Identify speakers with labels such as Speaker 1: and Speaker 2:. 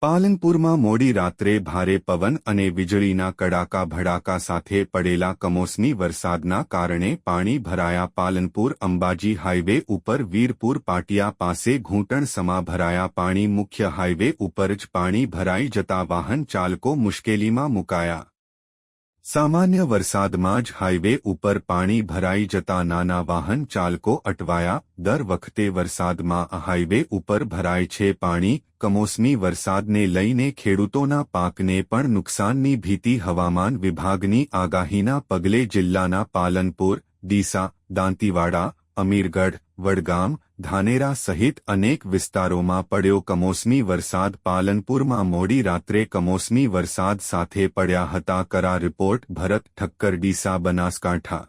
Speaker 1: પાલનપુરમાં મોડી રાત્રે ભારે પવન અને વીજળીના કડાકા ભડાકા સાથે પડેલા કમોસમી વરસાદના કારણે પાણી ભરાયા. પાલનપુર અંબાજી હાઇવે ઉપર વીરપુર પાટિયા પાસે ઘૂંટણસમા ભરાયા પાણી. મુખ્ય હાઇવે ઉપર જ પાણી ભરાઈ જતા વાહન ચાલકો મુશ્કેલીમાં મુકાયા. સામાન્ય વરસાદમાં જ હાઇવે ઉપર પાણી ભરાઈ જતા નાના વાહન ચાલકો અટવાયા. દર વખતે વરસાદમાં હાઇવે ઉપર ભરાય છે પાણી. કમોસમી વરસાદને લઈને ખેડૂતોના પાકને પણ નુકસાનની ભીતિ. હવામાન વિભાગની આગાહીના પગલે જિલ્લાના પાલનપુર, ડીસા, દાંતીવાડા, અમીરગઢ, વડગામ, ધાનેરા સહિત અનેક વિસ્તારોમાં પડ્યો કમોસમી વરસાદ. પાલનપુરમાં મોડી રાત્રે કમોસમી વરસાદ સાથે પડ્યા હતા કરા. રિપોર્ટ ભરત ઠક્કર, ડીસા, બનાસકાંઠા.